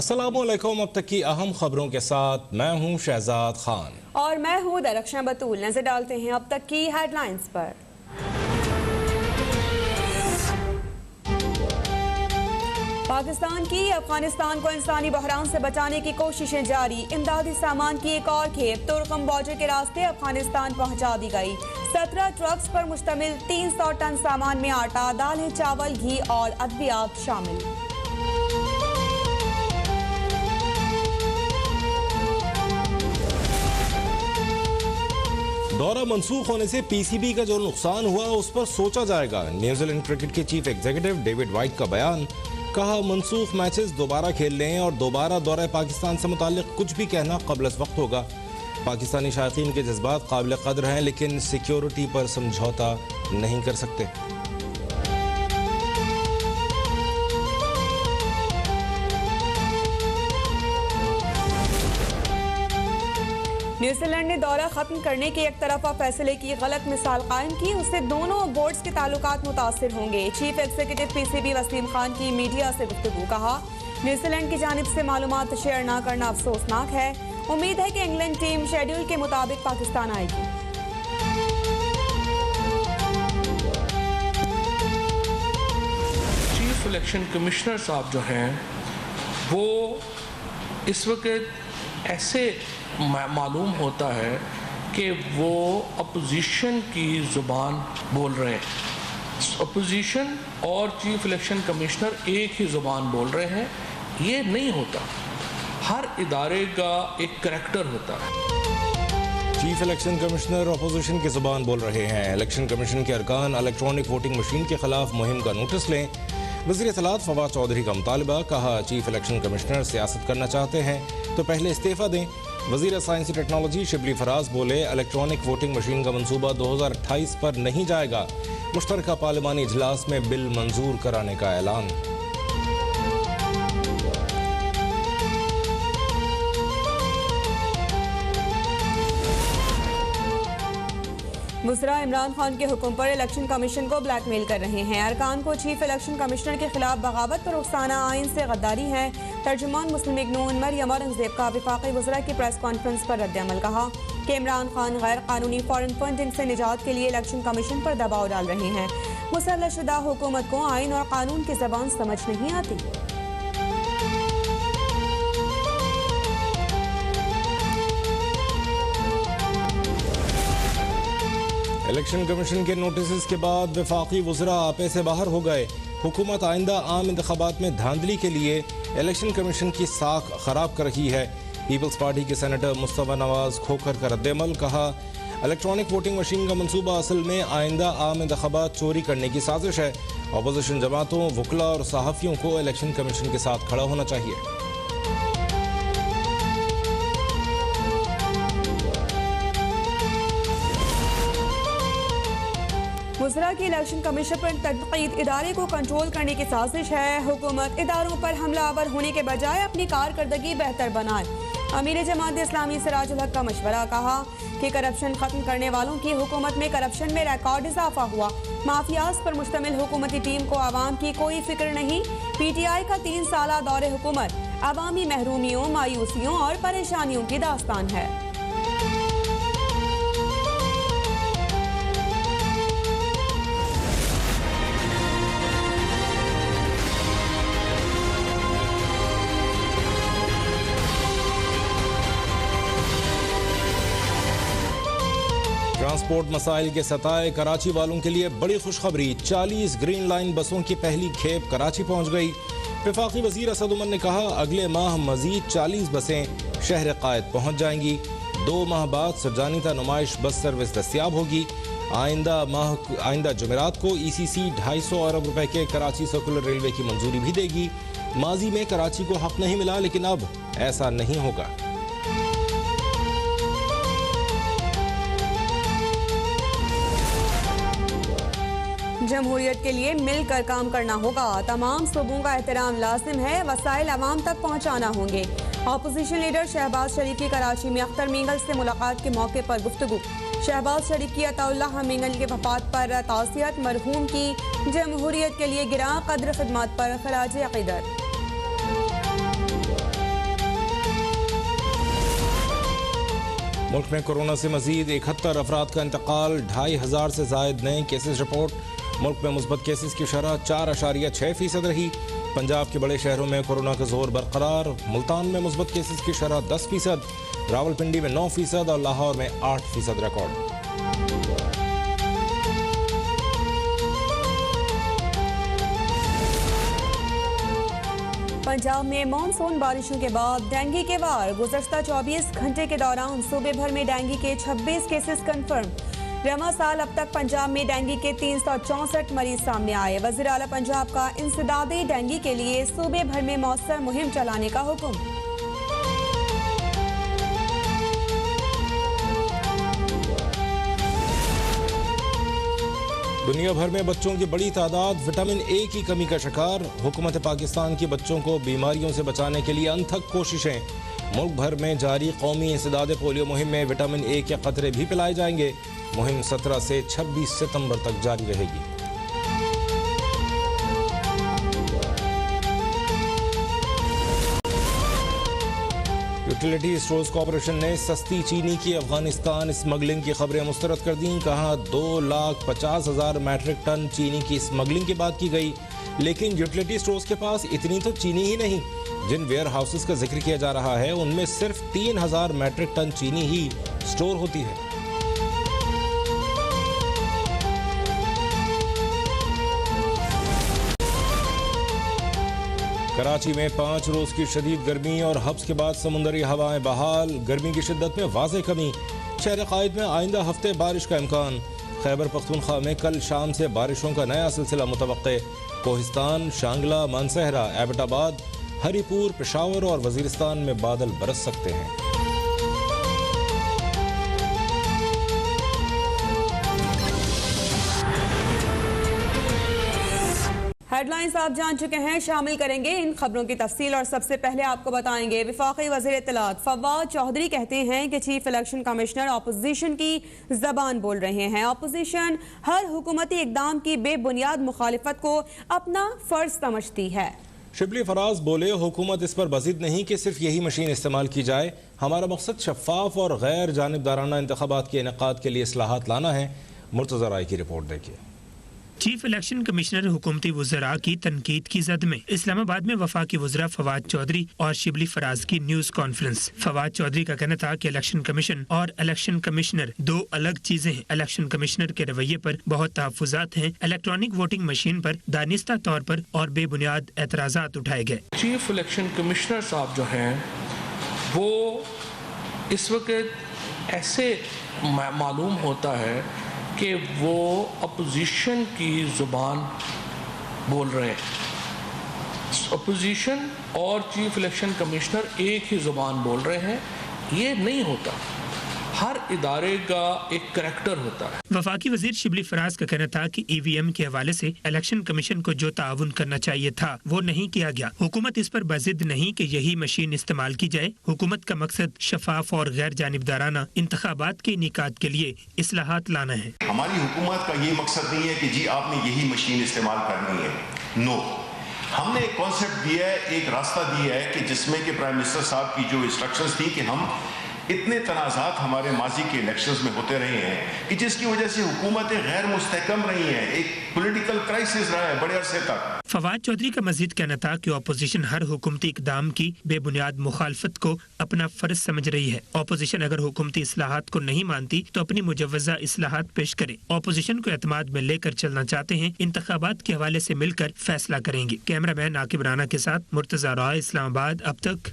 अस्सलामुअलैकुम। अब तक की अहम खबरों के साथ मैं हूं शहजाद खान और मैं हूं दरख्शां बतूल। नजर डालते हैं अब तक की हेडलाइंस पर। पाकिस्तान की अफगानिस्तान को इंसानी बहरान से बचाने की कोशिशें जारी। इमदादी सामान की एक और खेप तुर्कम बॉर्डर के रास्ते अफगानिस्तान पहुंचा दी गई। 17 ट्रक्स पर मुश्तमिल 300 टन सामान में आटा, दालें, चावल, घी और अद्वियात शामिल। दौरा मंसूख होने से पीसीबी का जो नुकसान हुआ उस पर सोचा जाएगा। न्यूजीलैंड क्रिकेट के चीफ एग्जीक्यूटिव डेविड वाइट का बयान। कहा, मंसूख मैचेस दोबारा खेल लें और दोबारा दौरे पाकिस्तान से मुताल्लिक कुछ भी कहना क़ब्ल वक्त होगा। पाकिस्तानी शायकीन के जज्बात काबिल कदर हैं, लेकिन सिक्योरिटी पर समझौता नहीं कर सकते। न्यूजीलैंड ने दौरा खत्म करने के एक तरफा फैसले की गलत मिसाल कायम की। उससे दोनों बोर्ड्स के ताल्लुकात मुतासिर होंगे। Chief executive PCB Wasim Khan की मीडिया से गुफ्तगू। कहा, न्यूजीलैंड की जानिब से मालूमात शेयर न करना अफसोसनाक है। उम्मीद है कि इंग्लैंड टीम शेड्यूल के मुताबिक पाकिस्तान आएगी। चीफ इलेक्शन कमिश्नर साहब जो हैं वो इस वक्त ऐसे मालूम होता है कि वो अपोजिशन की ज़ुबान बोल रहे हैं। अपोजिशन और चीफ इलेक्शन कमिश्नर एक ही ज़ुबान बोल रहे हैं। ये नहीं होता। हर इदारे का एक करैक्टर होता है। चीफ इलेक्शन कमिश्नर अपोजिशन की ज़ुबान बोल रहे हैं। इलेक्शन कमीशन के अरकान इलेक्ट्रॉनिक वोटिंग मशीन के खिलाफ मुहिम का नोटिस लें। वज़ीर इत्तलात फवाद चौधरी का मुतालबा। कहा, चीफ इलेक्शन कमिश्नर सियासत करना चाहते हैं तो पहले इस्तीफ़ा दें। वज़ीर साइंसी टेक्नोलॉजी शिबली फराज बोले, इलेक्ट्रॉनिक वोटिंग मशीन का मंसूबा 2028 पर नहीं जाएगा। मुश्तरका पार्लिमानी इजलास में बिल मंजूर कराने का ऐलान। मुसरा इमरान खान के हुक्म पर इलेक्शन कमीशन को ब्लैकमेल कर रहे हैं। अरकान को चीफ इलेक्शन कमिश्नर के खिलाफ बगावत पर उकसाना आइन से गद्दारी है। तर्जुमान मुस्लिम लीग नून मरियम औरंगजेब का वफाकी वज़रा की प्रेस कॉन्फ्रेंस पर रद्द-ए-अमल। कहा कि इमरान खान गैर कानूनी फॉरेन फंडिंग से निजात के लिए इलेक्शन कमीशन पर दबाव डाल रहे हैं। मुसल्लतशुदा हुकूमत को आइन और कानून की ज़बान समझ नहीं आती। इलेक्शन कमीशन के नोटिस के बाद वफाकी वज़रा आपे से बाहर हो गए। हुकूमत आइंदा आम इंतखाबात में धांधली के लिए इलेक्शन कमीशन की साख खराब कर रही है। पीपल्स पार्टी के सेनेटर मुस्तफ़ा नवाज खोखर का रद्द-ए-अमल। कहा, इलेक्ट्रॉनिक वोटिंग मशीन का मंसूबा असल में आइंदा आम इंतखाबात चोरी करने की साजिश है। अपोजिशन जमातों, वकला और सहाफ़ियों को इलेक्शन कमीशन के साथ खड़ा होना चाहिए। मुसरा की इलेक्शन कमीशन पर तनकीद इदारे को कंट्रोल करने की साजिश है। हुकूमत इदारों पर हमलावर होने के बजाय अपनी कारकर्दगी बेहतर बनाए। अमीर जमात इस्लामी सिराजुल हक का मशवरा। कहा कि करप्शन खत्म करने वालों की हुकूमत में करप्शन में रिकॉर्ड इजाफा हुआ। माफियाज पर मुश्तमिल हुकूमती टीम को आवाम की कोई फिक्र नहीं। PTI का 3 साला दौरे हुकूमत अवामी महरूमियों, मायूसियों और परेशानियों की दास्तान है। ट्रांसपोर्ट मसाइल के सताए कराची वालों के लिए बड़ी खुशखबरी। 40 ग्रीन लाइन बसों की पहली खेप कराची पहुंच गई। वफाकी वजीर असद उमर ने कहा, अगले माह मजीद 40 बसें शहर कायद पहुंच जाएंगी। 2 माह बाद सरजानीता नुमाइश बस सर्विस दस्तियाब होगी। आइंदा जुमेरात को ECC 250 अरब रुपए के कराची सर्कुलर रेलवे की मंजूरी भी देगी। माजी में कराची को हक नहीं मिला, लेकिन अब ऐसा नहीं होगा। जमहूरियत के लिए मिलकर काम करना होगा। तमाम सूबों का एहतराम लाजिम है। वसाइल अवाम तक पहुँचाना होंगे। अपोजिशन लीडर शहबाज शरीफ की कराची में अख्तर मींगल से मुलाकात के मौके पर गुफ्तगू। शहबाज शरीफ की अताउल्लाह मींगल के वफात पर ताज़ियत। मरहूम की जमहूरियत के लिए गिरां कद्र खिदमत पर खराज अक़ीदत। मुल्क में कोरोना से मजीद 71 अफराद का इंतकाल, 2500 से जायद नए केसेस रिपोर्ट। मुल्क में मुस्बत केसेस की शरह 4.6% रही। पंजाब के बड़े शहरों में कोरोना का जोर बरकरार। मुल्तान में मुस्बत केसेस की शरह 10%, रावलपिंडी में 9% और लाहौर में 8% रिकॉर्ड। पंजाब में मानसून बारिशों के बाद डेंगू के वार। गुज़श्ता 24 घंटे के दौरान सूबे भर में डेंगू के 26 केसेस कंफर्म। रवां साल अब तक पंजाब में डेंगू के 364 मरीज सामने आए। वज़ीर आला पंजाब का इंसदादी डेंगू के लिए सूबे भर में मौसर मुहिम चलाने का हुक्म। दुनिया भर में बच्चों की बड़ी तादाद विटामिन ए की कमी का शिकार। हुकूमत पाकिस्तान की बच्चों को बीमारियों से बचाने के लिए अनथक कोशिशें। मुल्क भर में जारी कौमी इंसदाद पोलियो मुहिम में विटामिन ए के कतरे भी पिलाए जाएंगे। मुहिम 17 से 26 सितंबर तक जारी रहेगी। यूटिलिटी स्टोर्स कॉर्पोरेशन ने सस्ती चीनी की अफगानिस्तान स्मगलिंग की खबरें मुस्तरद कर दी। कहा 2,50,000 मैट्रिक टन चीनी की स्मगलिंग की बात की गई, लेकिन यूटिलिटी स्टोर्स के पास इतनी तो चीनी ही नहीं। जिन वेयर हाउसेस का जिक्र किया जा रहा है उनमें सिर्फ 3,000 मैट्रिक टन चीनी ही स्टोर होती है। कराची में 5 रोज की शदीद गर्मी और हब्स के बाद समुंदरी हवाएं बहाल। गर्मी की शिद्दत में वाज़ेह कमी। शहर कायद में आइंदा हफ्ते बारिश का इम्कान। खैबर पख्तूनख्वा में कल शाम से बारिशों का नया सिलसिला मुतवक्के। कोहिस्तान, शांगला, मानसहरा, एबटाबाद, हरीपुर, पेशावर और वजीरिस्तान में बादल बरस सकते हैं। हेडलाइंस आप जान चुके हैं, शामिल करेंगे इन खबरों की तफसील। और सबसे पहले आपको बताएंगे वफाकी वज़ीर इत्तलात फवाद चौधरी कहते हैं कि चीफ इलेक्शन कमिश्नर अपोजिशन की जबान बोल रहे हैं। अपोजिशन हर हुकूमती इकदाम की बेबुनियाद मुखालिफत को अपना फर्ज समझती है। शिबली फराज बोले, हुकूमत इस पर बजिद नहीं कि सिर्फ यही मशीन इस्तेमाल की जाए। हमारा मकसद शफाफ और गैर जानिबदाराना इंतखाबात के इनेकाद के लिए इस्लाहात लाना है। मुर्तज़ा राय की रिपोर्ट देखिए। चीफ इलेक्शन कमिश्नर हुकूमती वज़रा की तनकीद की जद में इस्लामाबाद में वफाकी वज़रा फवाद चौधरी और शिबली फराज की न्यूज़ कॉन्फ्रेंस। फवाद चौधरी का कहना था कि इलेक्शन कमीशन और इलेक्शन कमिश्नर दो अलग चीजें हैं। इलेक्शन कमिश्नर के रवैये पर बहुत तहफ़्फ़ुज़ात हैं। इलेक्ट्रॉनिक वोटिंग मशीन पर दानिस्ता तौर पर और बेबुनियाद एतराज़ात उठाए गए। चीफ इलेक्शन कमिश्नर साहब जो हैं वो इस वक्त ऐसे मालूम होता है कि वो अपोजिशन की ज़ुबान बोल रहे हैं। अपोजिशन और चीफ इलेक्शन कमिश्नर एक ही ज़ुबान बोल रहे हैं, ये नहीं होता। हर इदारे का एक करैक्टर होता है। वफाकी वजीर शिबली फराज का कहना था कि EVM के हवाले से इलेक्शन कमीशन को जो ताउन करना चाहिए था वो नहीं किया गया। हुकूमत इस पर बजिद नहीं कि यही मशीन इस्तेमाल की जाए। हुकूमत का मकसद शफाफ और गैर जानिबदाराना इंतखाबात के इनेकाद के लिए इस्लाहात लाना है। हमारी हुकूमत का ये मकसद नहीं है कि जी आपने यही मशीन इस्तेमाल करनी है। नो, हमने एक कॉन्सेप्ट दिया है, एक रास्ता दिया है कि जिसमें कि प्राइम मिनिस्टर साहब की जो इंस्ट्रक्शंस थी कि हम इतने तनाज़ात हमारे माजी के इलेक्शंस में होते रहे हैं कि जिसकी वजह से हुकूमतें गैर मुस्तहकम रही हैं, एक पॉलिटिकल क्राइसिस रहा है बड़े अरसे तक। फवाद चौधरी का मजीद कहना था कि अपोजिशन हर हुकूमती इकदाम की बेबुनियाद मुखालफत को अपना फर्ज समझ रही है। अपोजिशन अगर हुकूमती इस्लाहात को नहीं मानती तो अपनी मुजव्वज़ा इस्लाहात पेश करे। अपोजिशन को एतमाद में लेकर चलना चाहते हैं, इंतखाबात के हवाले से मिलकर फैसला करेंगे। कैमरा मैन आकिब राना के साथ मुर्तज़ा राय, इस्लामाबाद। अब तक